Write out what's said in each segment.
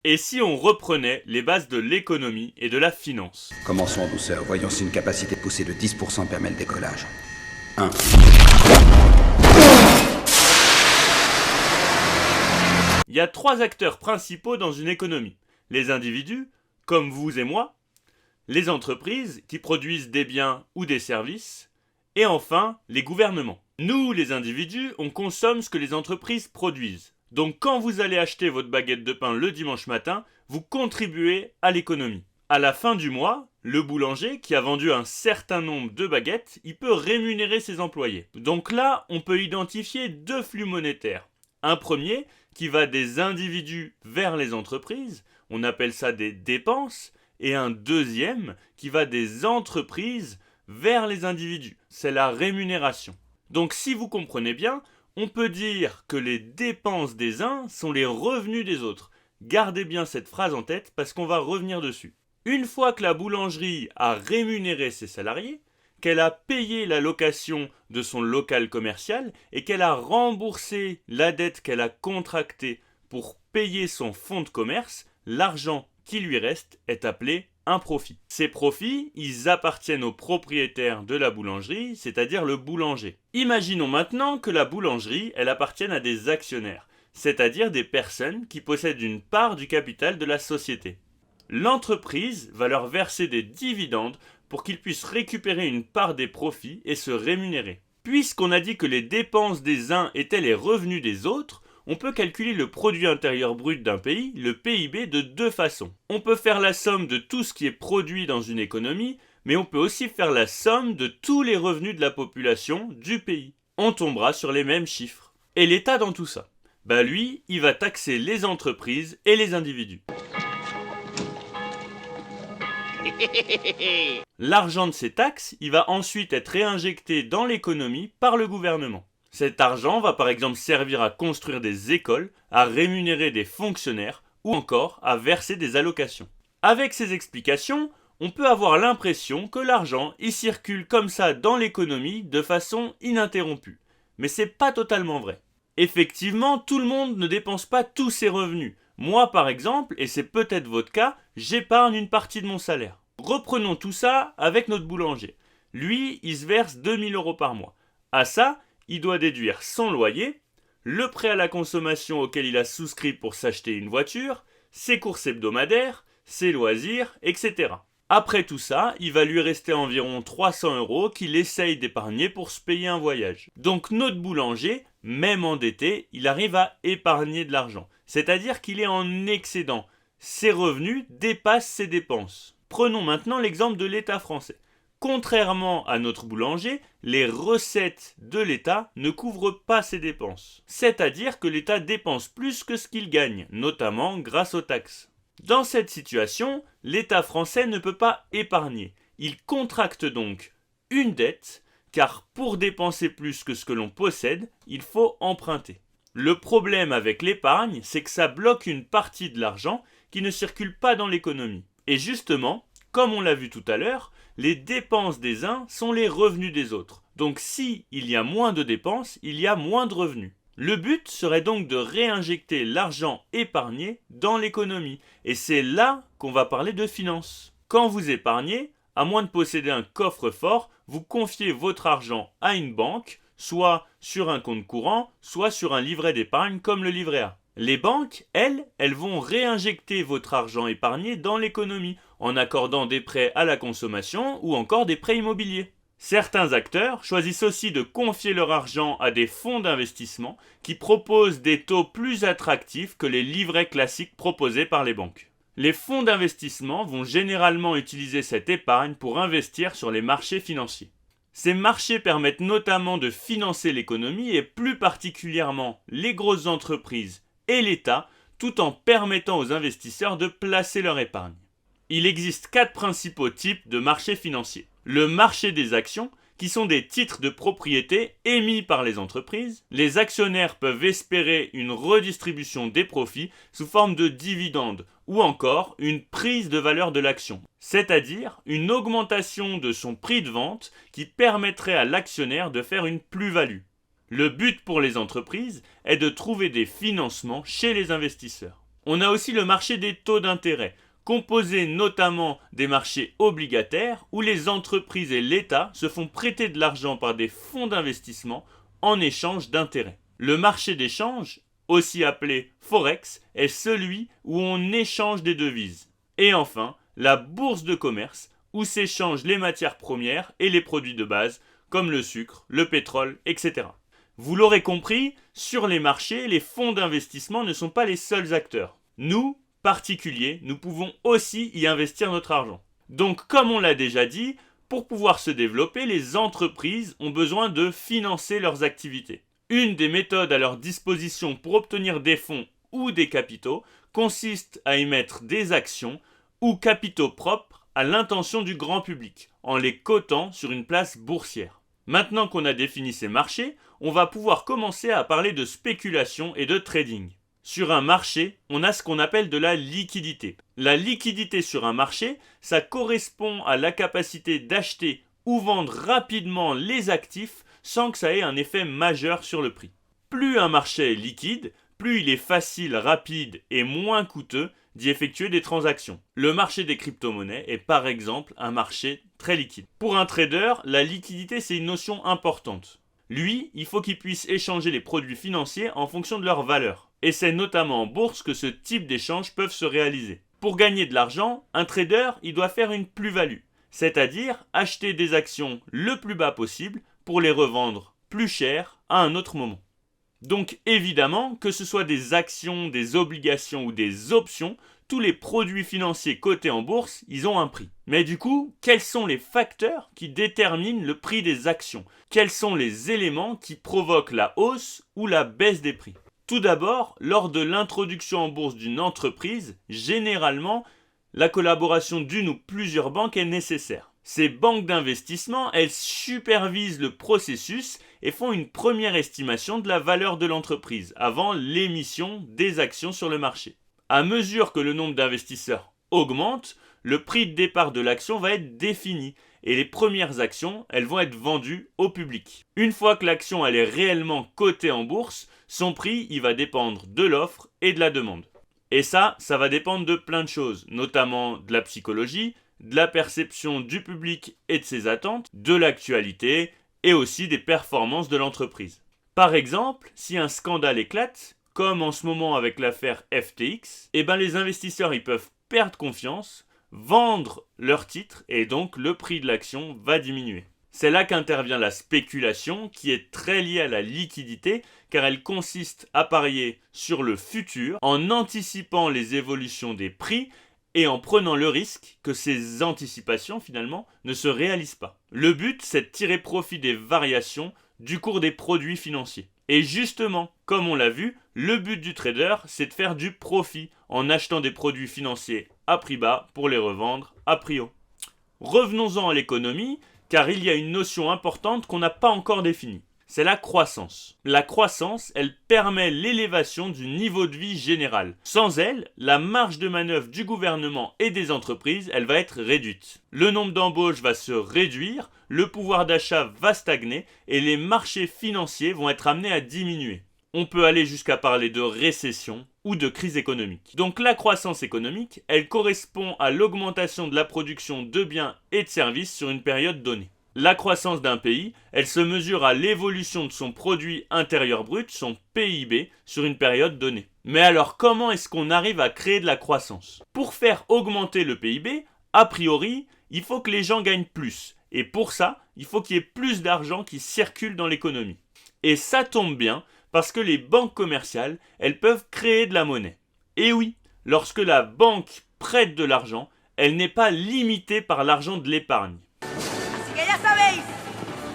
Et si on reprenait les bases de l'économie et de la finance? Commençons en douceur. Voyons si une capacité de poussée de 10% permet le décollage. 1. Il y a 3 acteurs principaux dans une économie. Les individus, comme vous et moi, les entreprises qui produisent des biens ou des services, et enfin les gouvernements. Nous, les individus, on consomme ce que les entreprises produisent. Donc quand vous allez acheter votre baguette de pain le dimanche matin, vous contribuez à l'économie. À la fin du mois, le boulanger qui a vendu un certain nombre de baguettes, il peut rémunérer ses employés. Donc là, on peut identifier 2 flux monétaires. Un premier qui va des individus vers les entreprises, on appelle ça des dépenses, et un deuxième qui va des entreprises vers les individus, c'est la rémunération. Donc si vous comprenez bien, on peut dire que les dépenses des uns sont les revenus des autres. Gardez bien cette phrase en tête parce qu'on va revenir dessus. Une fois que la boulangerie a rémunéré ses salariés, qu'elle a payé la location de son local commercial et qu'elle a remboursé la dette qu'elle a contractée pour payer son fonds de commerce, l'argent qui lui reste est appelé un profit. Ces profits, ils appartiennent au propriétaire de la boulangerie, c'est-à-dire le boulanger. Imaginons maintenant que la boulangerie, elle appartienne à des actionnaires, c'est-à-dire des personnes qui possèdent une part du capital de la société. L'entreprise va leur verser des dividendes pour qu'ils puissent récupérer une part des profits et se rémunérer. Puisqu'on a dit que les dépenses des uns étaient les revenus des autres, on peut calculer le produit intérieur brut d'un pays, le PIB, de 2 façons. On peut faire la somme de tout ce qui est produit dans une économie, mais on peut aussi faire la somme de tous les revenus de la population du pays. On tombera sur les mêmes chiffres. Et l'État dans tout ça? Lui, il va taxer les entreprises et les individus. L'argent de ces taxes, il va ensuite être réinjecté dans l'économie par le gouvernement. Cet argent va par exemple servir à construire des écoles, à rémunérer des fonctionnaires ou encore à verser des allocations. Avec ces explications, on peut avoir l'impression que l'argent y circule comme ça dans l'économie de façon ininterrompue. Mais c'est pas totalement vrai. Effectivement, tout le monde ne dépense pas tous ses revenus. Moi par exemple, et c'est peut-être votre cas, j'épargne une partie de mon salaire. Reprenons tout ça avec notre boulanger. Lui, il se verse 2000 € par mois. À ça, il doit déduire son loyer, le prêt à la consommation auquel il a souscrit pour s'acheter une voiture, ses courses hebdomadaires, ses loisirs, etc. Après tout ça, il va lui rester environ 300 € qu'il essaye d'épargner pour se payer un voyage. Donc notre boulanger, même endetté, il arrive à épargner de l'argent. C'est-à-dire qu'il est en excédent. Ses revenus dépassent ses dépenses. Prenons maintenant l'exemple de l'État français. Contrairement à notre boulanger, les recettes de l'État ne couvrent pas ses dépenses. C'est-à-dire que l'État dépense plus que ce qu'il gagne, notamment grâce aux taxes. Dans cette situation, l'État français ne peut pas épargner. Il contracte donc une dette, car pour dépenser plus que ce que l'on possède, il faut emprunter. Le problème avec l'épargne, c'est que ça bloque une partie de l'argent qui ne circule pas dans l'économie. Et justement, comme on l'a vu tout à l'heure, les dépenses des uns sont les revenus des autres. Donc si il y a moins de dépenses, il y a moins de revenus. Le but serait donc de réinjecter l'argent épargné dans l'économie. Et c'est là qu'on va parler de finance. Quand vous épargnez, à moins de posséder un coffre-fort, vous confiez votre argent à une banque, soit sur un compte courant, soit sur un livret d'épargne comme le livret A. Les banques, elles vont réinjecter votre argent épargné dans l'économie en accordant des prêts à la consommation ou encore des prêts immobiliers. Certains acteurs choisissent aussi de confier leur argent à des fonds d'investissement qui proposent des taux plus attractifs que les livrets classiques proposés par les banques. Les fonds d'investissement vont généralement utiliser cette épargne pour investir sur les marchés financiers. Ces marchés permettent notamment de financer l'économie et plus particulièrement les grosses entreprises et l'État, tout en permettant aux investisseurs de placer leur épargne. Il existe 4 principaux types de marchés financiers. Le marché des actions, qui sont des titres de propriété émis par les entreprises. Les actionnaires peuvent espérer une redistribution des profits sous forme de dividendes ou encore une prise de valeur de l'action, c'est-à-dire une augmentation de son prix de vente qui permettrait à l'actionnaire de faire une plus-value. Le but pour les entreprises est de trouver des financements chez les investisseurs. On a aussi le marché des taux d'intérêt, composé notamment des marchés obligataires où les entreprises et l'État se font prêter de l'argent par des fonds d'investissement en échange d'intérêts. Le marché d'échange, aussi appelé Forex, est celui où on échange des devises. Et enfin, la bourse de commerce, où s'échangent les matières premières et les produits de base, comme le sucre, le pétrole, etc. Vous l'aurez compris, sur les marchés, les fonds d'investissement ne sont pas les seuls acteurs. Nous, particuliers, nous pouvons aussi y investir notre argent. Donc, comme on l'a déjà dit, pour pouvoir se développer, les entreprises ont besoin de financer leurs activités. Une des méthodes à leur disposition pour obtenir des fonds ou des capitaux consiste à émettre des actions ou capitaux propres à l'intention du grand public, en les cotant sur une place boursière. Maintenant qu'on a défini ces marchés, on va pouvoir commencer à parler de spéculation et de trading. Sur un marché, on a ce qu'on appelle de la liquidité. La liquidité sur un marché, ça correspond à la capacité d'acheter ou vendre rapidement les actifs sans que ça ait un effet majeur sur le prix. Plus un marché est liquide, plus il est facile, rapide et moins coûteux d'y effectuer des transactions. Le marché des crypto-monnaies est par exemple un marché très liquide. Pour un trader, la liquidité c'est une notion importante. Lui, il faut qu'il puisse échanger les produits financiers en fonction de leur valeur. Et c'est notamment en bourse que ce type d'échanges peuvent se réaliser. Pour gagner de l'argent, un trader, il doit faire une plus-value, c'est-à-dire acheter des actions le plus bas possible pour les revendre plus cher à un autre moment. Donc évidemment, que ce soit des actions, des obligations ou des options, tous les produits financiers cotés en bourse, ils ont un prix. Mais du coup, quels sont les facteurs qui déterminent le prix des actions? Quels sont les éléments qui provoquent la hausse ou la baisse des prix? Tout d'abord, lors de l'introduction en bourse d'une entreprise, généralement, la collaboration d'une ou plusieurs banques est nécessaire. Ces banques d'investissement, elles supervisent le processus et font une première estimation de la valeur de l'entreprise avant l'émission des actions sur le marché. À mesure que le nombre d'investisseurs augmente, le prix de départ de l'action va être défini et les premières actions, elles vont être vendues au public. Une fois que l'action elle est réellement cotée en bourse, son prix il va dépendre de l'offre et de la demande. Et ça va dépendre de plein de choses, notamment de la psychologie, de la perception du public et de ses attentes, de l'actualité et aussi des performances de l'entreprise. Par exemple, si un scandale éclate, comme en ce moment avec l'affaire FTX, les investisseurs ils peuvent perdre confiance, vendre leurs titres et donc le prix de l'action va diminuer. C'est là qu'intervient la spéculation qui est très liée à la liquidité car elle consiste à parier sur le futur en anticipant les évolutions des prix et en prenant le risque que ces anticipations finalement ne se réalisent pas. Le but c'est de tirer profit des variations du cours des produits financiers. Et justement, comme on l'a vu, le but du trader c'est de faire du profit en achetant des produits financiers à prix bas pour les revendre à prix haut. Revenons-en à l'économie, car il y a une notion importante qu'on n'a pas encore définie. C'est la croissance. La croissance, elle permet l'élévation du niveau de vie général. Sans elle, la marge de manœuvre du gouvernement et des entreprises, elle va être réduite. Le nombre d'embauches va se réduire, le pouvoir d'achat va stagner et les marchés financiers vont être amenés à diminuer. On peut aller jusqu'à parler de récession ou de crise économique. Donc la croissance économique, elle correspond à l'augmentation de la production de biens et de services sur une période donnée. La croissance d'un pays, elle se mesure à l'évolution de son produit intérieur brut, son PIB, sur une période donnée. Mais alors comment est-ce qu'on arrive à créer de la croissance? Pour faire augmenter le PIB, a priori, il faut que les gens gagnent plus. Et pour ça, il faut qu'il y ait plus d'argent qui circule dans l'économie. Et ça tombe bien, parce que les banques commerciales, elles peuvent créer de la monnaie. Et oui, lorsque la banque prête de l'argent, elle n'est pas limitée par l'argent de l'épargne. Así que ya sabéis,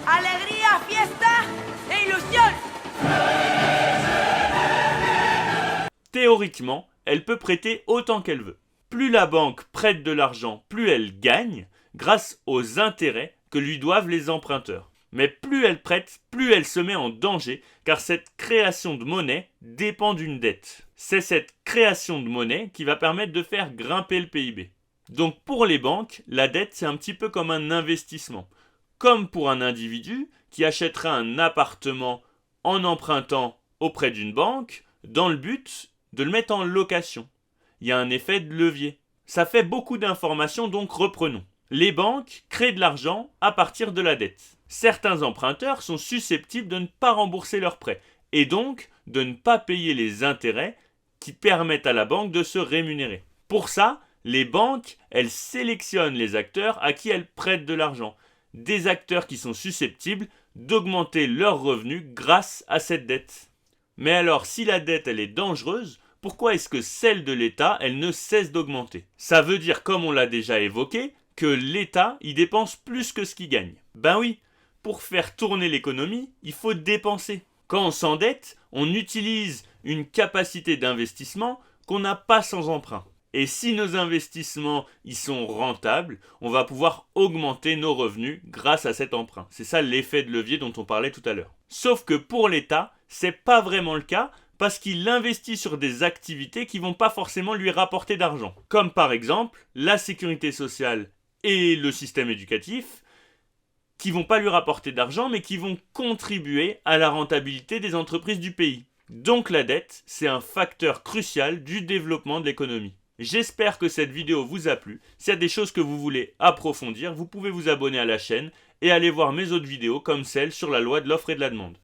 alegría, fiesta e ilusión. Théoriquement, elle peut prêter autant qu'elle veut. Plus la banque prête de l'argent, plus elle gagne, grâce aux intérêts que lui doivent les emprunteurs. Mais plus elle prête, plus elle se met en danger, car cette création de monnaie dépend d'une dette. C'est cette création de monnaie qui va permettre de faire grimper le PIB. Donc pour les banques, la dette c'est un petit peu comme un investissement. Comme pour un individu qui achèterait un appartement en empruntant auprès d'une banque, dans le but de le mettre en location. il y a un effet de levier. Ça fait beaucoup d'informations, donc reprenons. Les banques créent de l'argent à partir de la dette. Certains emprunteurs sont susceptibles de ne pas rembourser leurs prêts et donc de ne pas payer les intérêts qui permettent à la banque de se rémunérer. Pour ça, les banques, elles sélectionnent les acteurs à qui elles prêtent de l'argent. Des acteurs qui sont susceptibles d'augmenter leurs revenus grâce à cette dette. Mais alors, si la dette, elle est dangereuse, pourquoi est-ce que celle de l'État, elle ne cesse d'augmenter? Ça veut dire, comme on l'a déjà évoqué, que l'État, il dépense plus que ce qu'il gagne. Ben oui, pour faire tourner l'économie, il faut dépenser. Quand on s'endette, on utilise une capacité d'investissement qu'on n'a pas sans emprunt. Et si nos investissements ils sont rentables, on va pouvoir augmenter nos revenus grâce à cet emprunt. C'est ça l'effet de levier dont on parlait tout à l'heure. Sauf que pour l'État, c'est pas vraiment le cas parce qu'il investit sur des activités qui vont pas forcément lui rapporter d'argent. Comme par exemple la sécurité sociale et le système éducatif qui vont pas lui rapporter d'argent mais qui vont contribuer à la rentabilité des entreprises du pays. Donc la dette, c'est un facteur crucial du développement de l'économie. J'espère que cette vidéo vous a plu. S'il y a des choses que vous voulez approfondir, vous pouvez vous abonner à la chaîne et aller voir mes autres vidéos comme celle sur la loi de l'offre et de la demande.